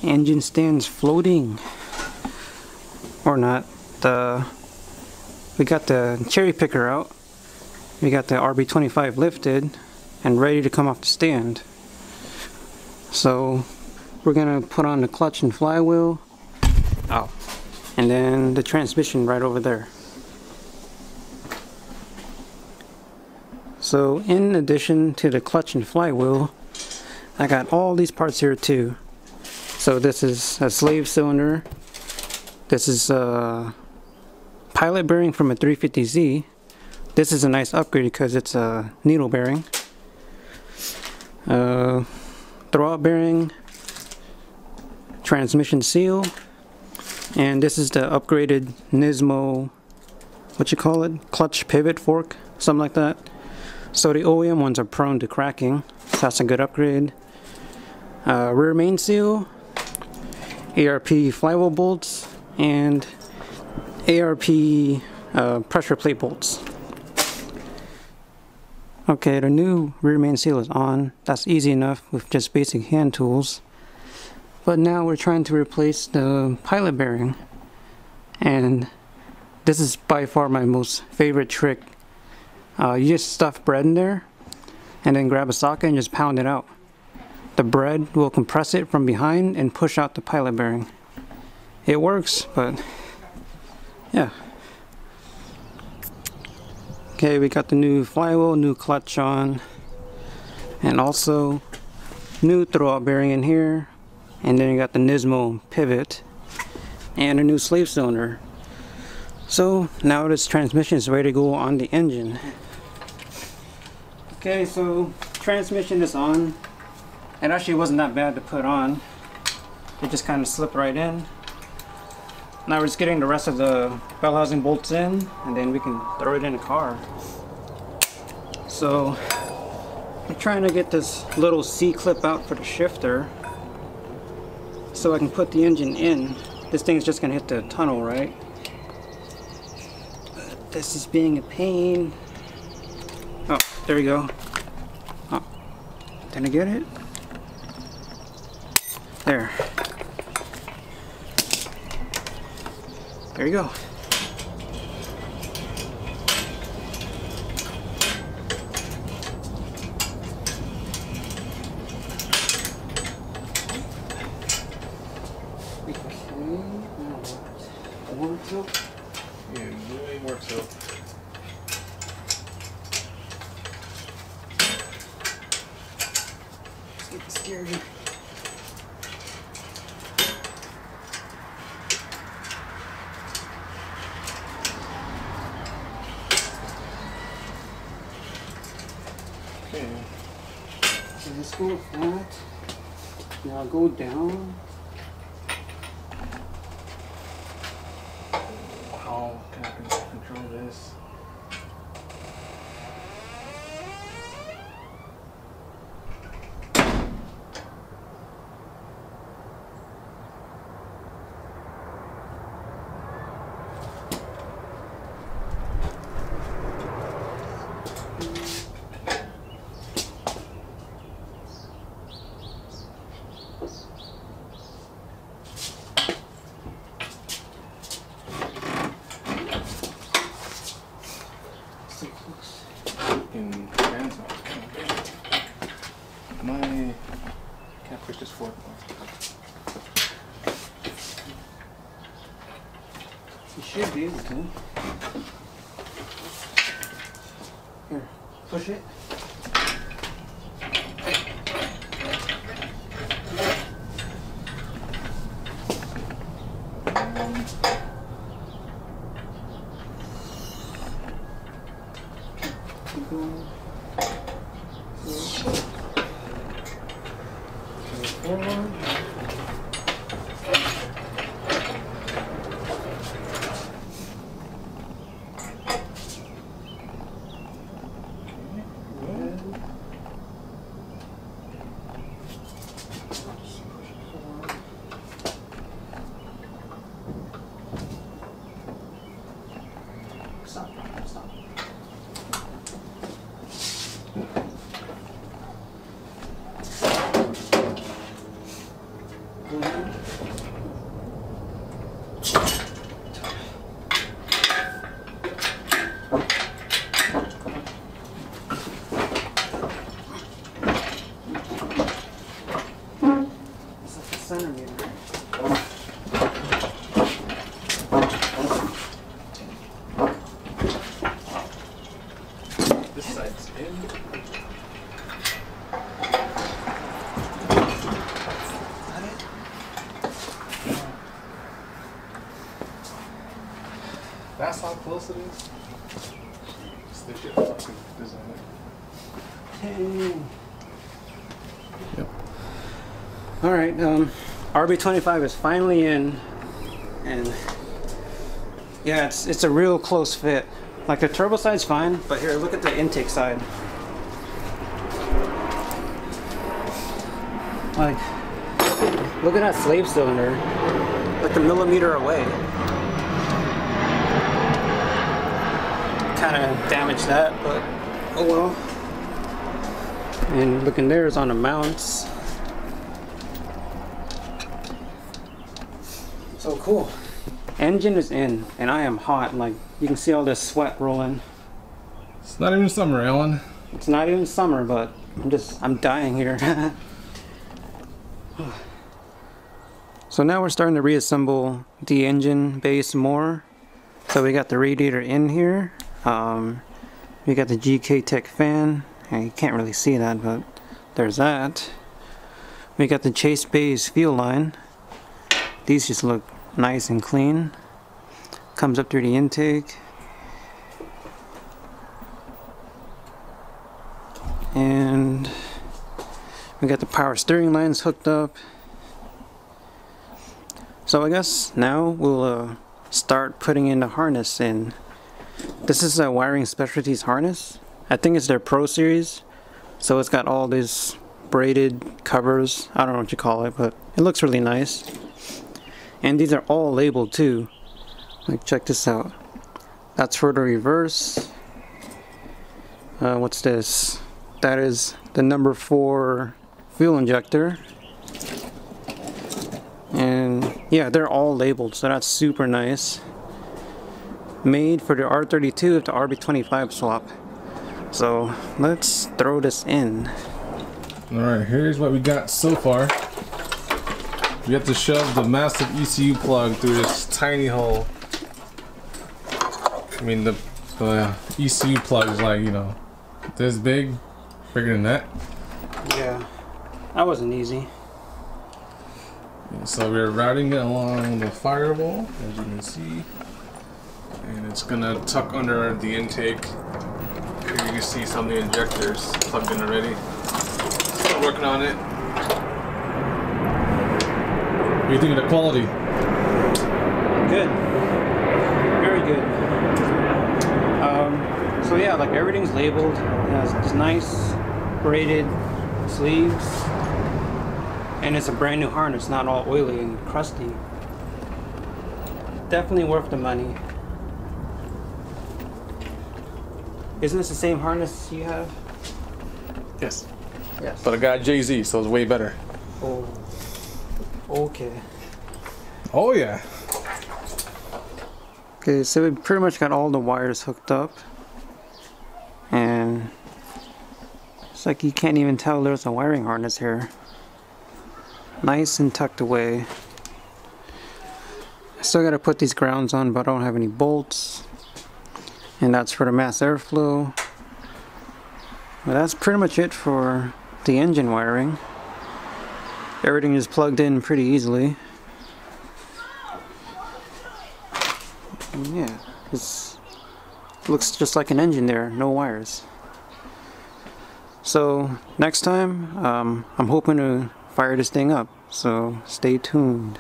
Engine stands floating. Or not. We got the cherry picker out. We got the RB25 lifted and ready to come off the stand. So we're gonna put on the clutch and flywheel. Oh. And then the transmission right over there. So in addition to the clutch and flywheel, I got all these parts here too. So this is a slave cylinder. This is a pilot bearing from a 350Z. This is a nice upgrade because it's a needle bearing. Throwout bearing, transmission seal, and this is the upgraded Nismo, what you call it, clutch pivot fork, something like that. So the OEM ones are prone to cracking, so that's a good upgrade. Rear main seal, ARP flywheel bolts, and ARP pressure plate bolts. Okay, the new rear main seal is on. That's easy enough with just basic hand tools. But now we're trying to replace the pilot bearing. And this is by far my most favorite trick. You just stuff bread in there and then grab a socket and just pound it out. The bread will compress it from behind and push out the pilot bearing. It works, but yeah. Okay, we got the new flywheel, new clutch on, and also new throwout bearing in here, and then you got the Nismo pivot and a new slave cylinder. So now this transmission is ready to go on the engine. Okay, so transmission is on. It actually wasn't that bad to put on. It just kind of slipped right in. Now we're just getting the rest of the bell housing bolts in, and then we can throw it in the car. So I'm trying to get this little C-clip out for the shifter so I can put the engine in. This thing's just gonna hit the tunnel, right? But this is being a pain. Oh, there we go. Oh, did I get it? There. There you go. More soap? Yeah, way more soap. Let's get the steering. Okay, so let's go flat. Now go down. How can I control this? My catfish is 4 points. You should be able to. Here, push it. Keep going. Forward. Stop. This side's in. That's how close it is. They should fucking design it. Yep. Alright, RB25 is finally in, and yeah, it's a real close fit. Like the turbo side's fine, but here, look at the intake side. Like, look at that slave cylinder, like a millimeter away. Kind of damaged that, but oh well. And looking there is on the mounts. So cool. Engine is in, and I am hot. Like, you can see all this sweat rolling. It's not even summer, Alan. It's not even summer, but I'm dying here. So now we're starting to reassemble the engine base more. So we got the radiator in here. We got the GK Tech fan. You can't really see that, but there's that. We got the chase base fuel line. These just look nice and clean. Comes up through the intake. And we got the power steering lines hooked up. So I guess now we'll start putting in the harness in. This is a wiring Specialties harness. I think it's their Pro Series. So it's got all these braided covers. I don't know what you call it, but it looks really nice. And these are all labeled too. Like, check this out. That's for the reverse. What's this? That is the number 4 fuel injector. And yeah, they're all labeled, so that's super nice. Made for the R32 with the RB25 swap. So let's throw this in. Alright, here's what we got so far. We have to shove the massive ECU plug through this tiny hole. I mean, the ECU plug is like, you know, this big, bigger than that. Yeah, that wasn't easy. And so we're routing it along the firewall, as you can see. And it's gonna tuck under the intake. Here you can see some of the injectors plugged in already. Still working on it. What do you think of the quality? Good. Very good. So yeah, like everything's labeled. It has these nice braided sleeves. And it's a brand new harness, not all oily and crusty. Definitely worth the money. Isn't this the same harness you have? Yes. Yes. But I got Jay-Z, so it's way better. Oh. Okay. Oh yeah. Okay, so we pretty much got all the wires hooked up. And it's like you can't even tell there's a wiring harness here. Nice and tucked away. I still gotta put these grounds on, but I don't have any bolts. And that's for the mass airflow. But that's pretty much it for the engine wiring. Everything is plugged in pretty easily. And yeah, this looks just like an engine there, no wires. So next time, I'm hoping to fire this thing up, so stay tuned.